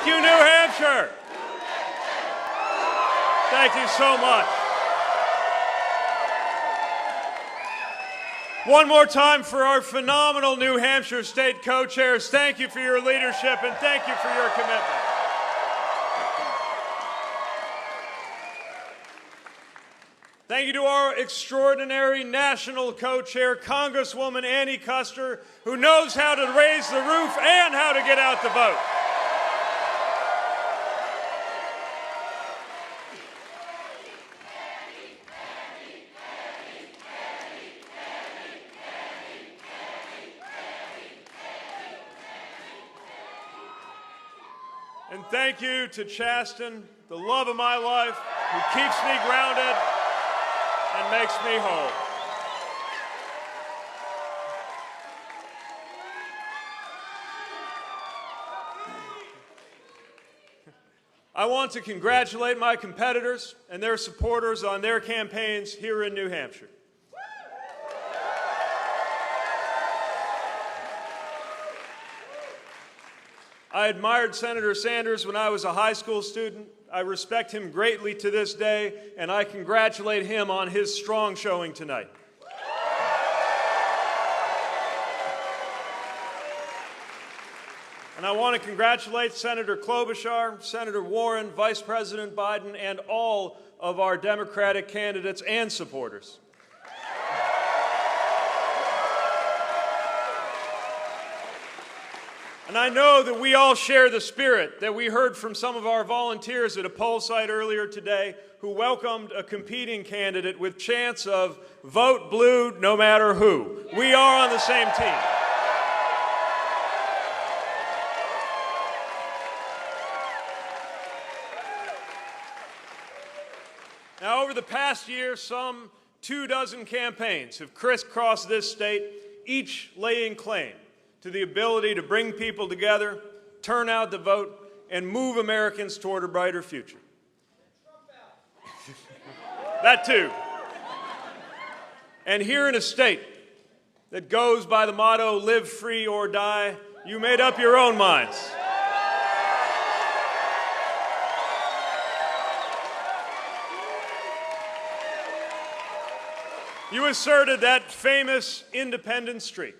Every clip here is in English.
Thank you, New Hampshire. Thank you so much. One more time for our phenomenal New Hampshire State co-chairs. Thank you for your leadership and thank you for your commitment. Thank you to our extraordinary national co-chair, Congresswoman Annie Kuster, who knows how to raise the roof and how to get out the vote. And thank you to Chasten, the love of my life, who keeps me grounded and makes me whole. I want to congratulate my competitors and their supporters on their campaigns here in New Hampshire. I admired Senator Sanders when I was a high school student. I respect him greatly to this day, and I congratulate him on his strong showing tonight. And I want to congratulate Senator Klobuchar, Senator Warren, Vice President Biden, and all of our Democratic candidates and supporters. And I know that we all share the spirit that we heard from some of our volunteers at a poll site earlier today who welcomed a competing candidate with chants of vote blue no matter who. We are on the same team. Now, over the past year, some 24 campaigns have crisscrossed this state, each laying claim to the ability to bring people together, turn out the vote, and move Americans toward a brighter future. That too. And here in a state that goes by the motto, live free or die, you made up your own minds. You asserted that famous independent streak.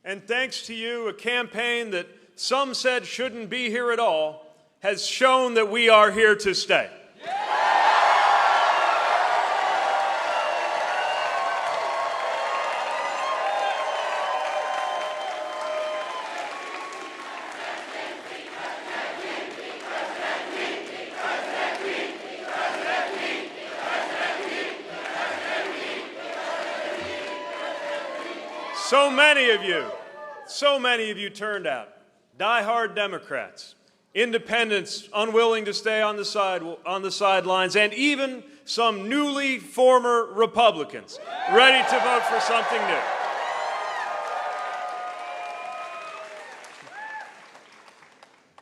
And thanks to you, a campaign that some said shouldn't be here at all has shown that we are here to stay. So many of you turned out. Die-hard Democrats, independents unwilling to stay on the sidelines, and even some newly former Republicans ready to vote for something new.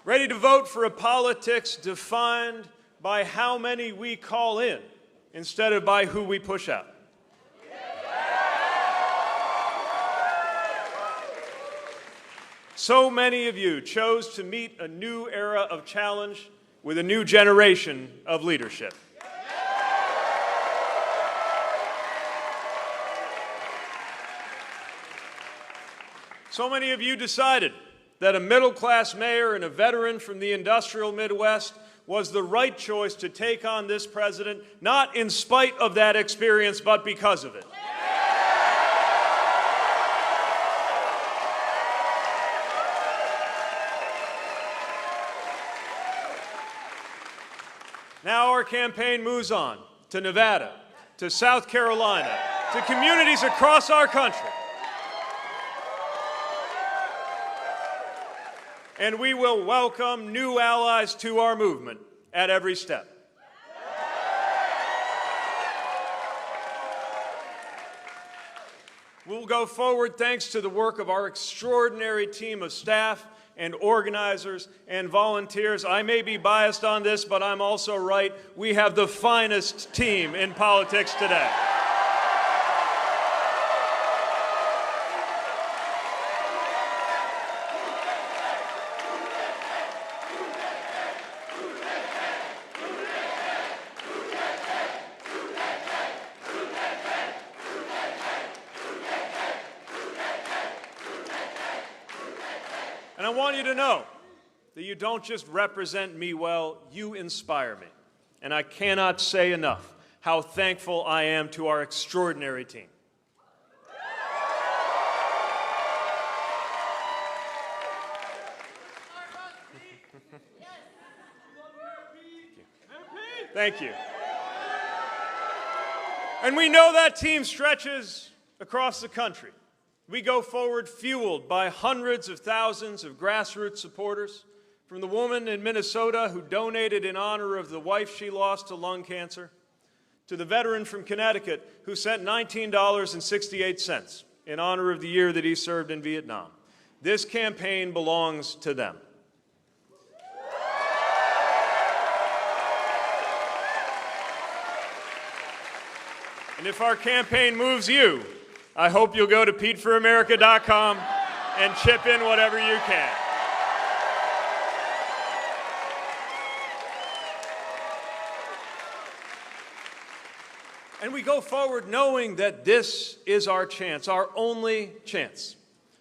Ready to vote for a politics defined by how many we call in instead of by who we push out. So many of you chose to meet a new era of challenge with a new generation of leadership. So many of you decided that a middle-class mayor and a veteran from the industrial Midwest was the right choice to take on this president, not in spite of that experience, but because of it. Now our campaign moves on to Nevada, to South Carolina, to communities across our country. And we will welcome new allies to our movement at every step. We'll go forward thanks to the work of our extraordinary team of staff and organizers and volunteers. I may be biased on this, but I'm also right. We have the finest team in politics today. And I want you to know that you don't just represent me well, you inspire me. And I cannot say enough how thankful I am to our extraordinary team. Thank you. And we know that team stretches across the country. We go forward fueled by hundreds of thousands of grassroots supporters, from the woman in Minnesota who donated in honor of the wife she lost to lung cancer, to the veteran from Connecticut who sent $19.68 in honor of the year that he served in Vietnam. This campaign belongs to them. And if our campaign moves you, I hope you'll go to PeteForAmerica.com and chip in whatever you can. And we go forward knowing that this is our chance, our only chance.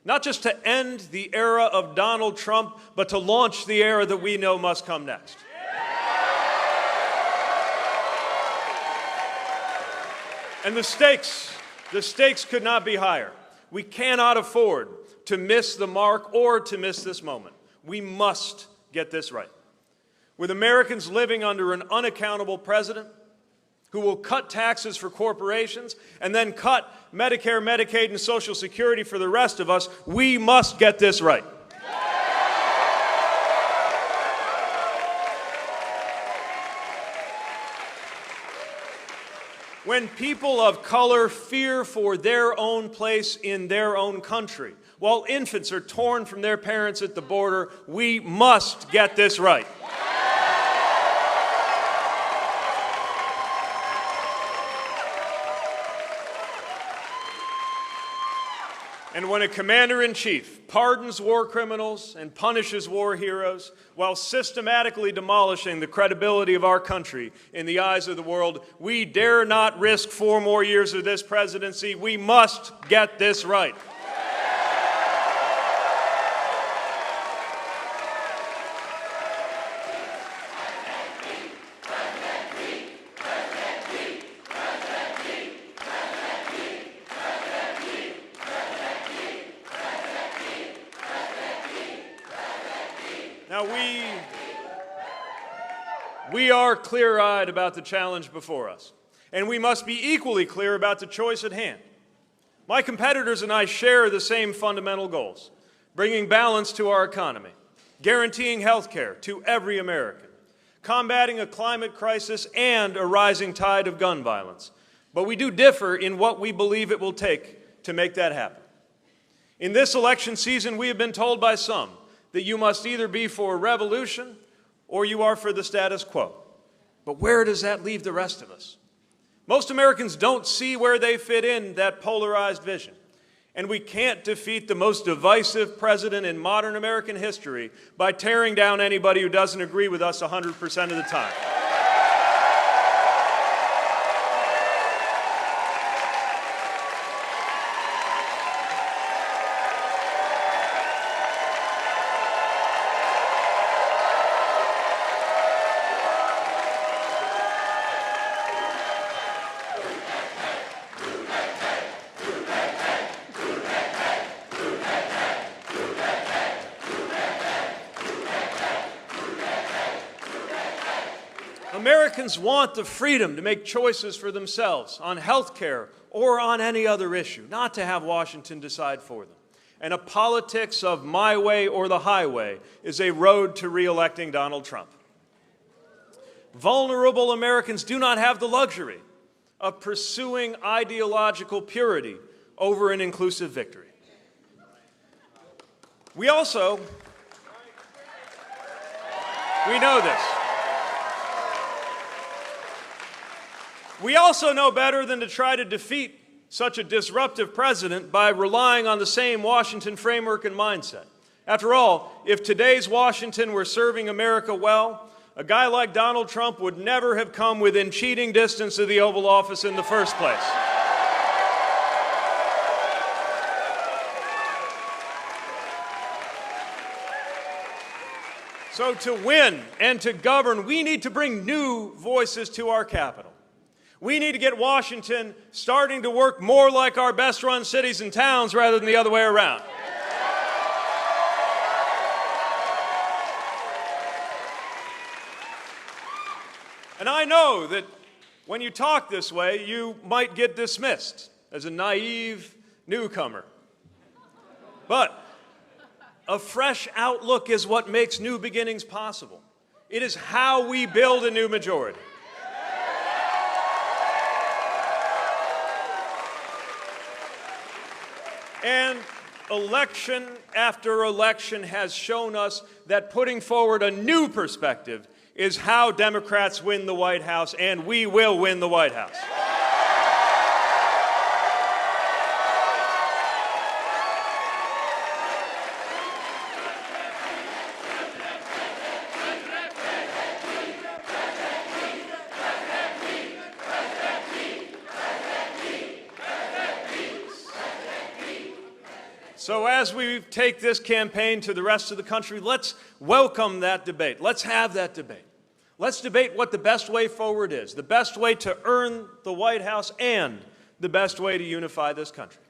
Not just to end the era of Donald Trump, but to launch the era that we know must come next. And the stakes could not be higher. We cannot afford to miss the mark or to miss this moment. We must get this right. With Americans living under an unaccountable president who will cut taxes for corporations and then cut Medicare, Medicaid, and Social Security for the rest of us, we must get this right. When people of color fear for their own place in their own country, while infants are torn from their parents at the border, we must get this right. And when a commander-in-chief pardons war criminals and punishes war heroes while systematically demolishing the credibility of our country in the eyes of the world, we dare not risk 4 more years of this presidency. We must get this right. Now, we are clear-eyed about the challenge before us, and we must be equally clear about the choice at hand. My competitors and I share the same fundamental goals: bringing balance to our economy, guaranteeing health care to every American, combating a climate crisis and a rising tide of gun violence. But we do differ in what we believe it will take to make that happen. In this election season, we have been told by some that you must either be for a revolution or you are for the status quo. But where does that leave the rest of us? Most Americans don't see where they fit in that polarized vision. And we can't defeat the most divisive president in modern American history by tearing down anybody who doesn't agree with us 100% of the time. Americans want the freedom to make choices for themselves on health care or on any other issue, not to have Washington decide for them. And a politics of my way or the highway is a road to re-electing Donald Trump. Vulnerable Americans do not have the luxury of pursuing ideological purity over an inclusive victory. We know this. We also know better than to try to defeat such a disruptive president by relying on the same Washington framework and mindset. After all, if today's Washington were serving America well, a guy like Donald Trump would never have come within cheating distance of the Oval Office in the first place. So to win and to govern, we need to bring new voices to our capital. We need to get Washington starting to work more like our best-run cities and towns rather than the other way around. And I know that when you talk this way, you might get dismissed as a naive newcomer. But a fresh outlook is what makes new beginnings possible. It is how we build a new majority. And election after election has shown us that putting forward a new perspective is how Democrats win the White House, and we will win the White House. So as we take this campaign to the rest of the country, let's welcome that debate. Let's have that debate. Let's debate what the best way forward is, the best way to earn the White House, and the best way to unify this country.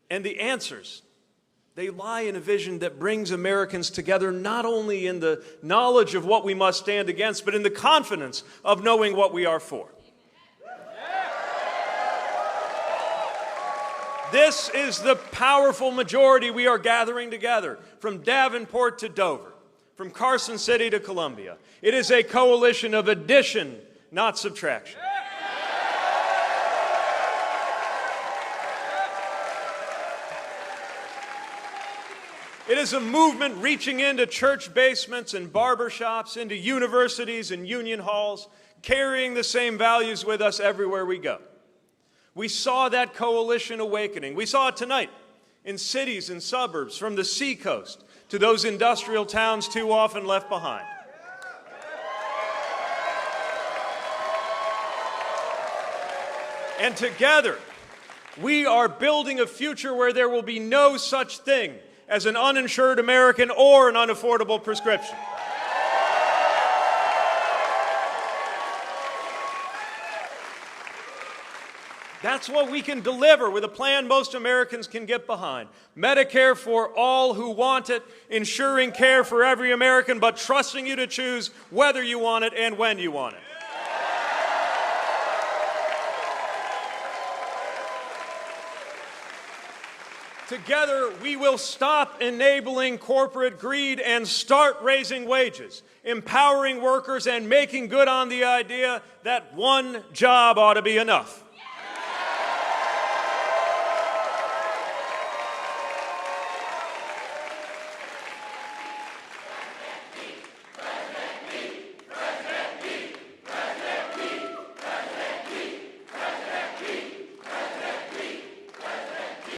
And the answers, they lie in a vision that brings Americans together not only in the knowledge of what we must stand against, but in the confidence of knowing what we are for. This is the powerful majority we are gathering together, from Davenport to Dover, from Carson City to Columbia. It is a coalition of addition, not subtraction. It is a movement reaching into church basements and barbershops, into universities and union halls, carrying the same values with us everywhere we go. We saw that coalition awakening. We saw it tonight in cities and suburbs, from the seacoast to those industrial towns too often left behind. And together, we are building a future where there will be no such thing as an uninsured American or an unaffordable prescription. That's what we can deliver with a plan most Americans can get behind. Medicare for all who want it, ensuring care for every American, but trusting you to choose whether you want it and when you want it. Together, we will stop enabling corporate greed and start raising wages, empowering workers, and making good on the idea that one job ought to be enough.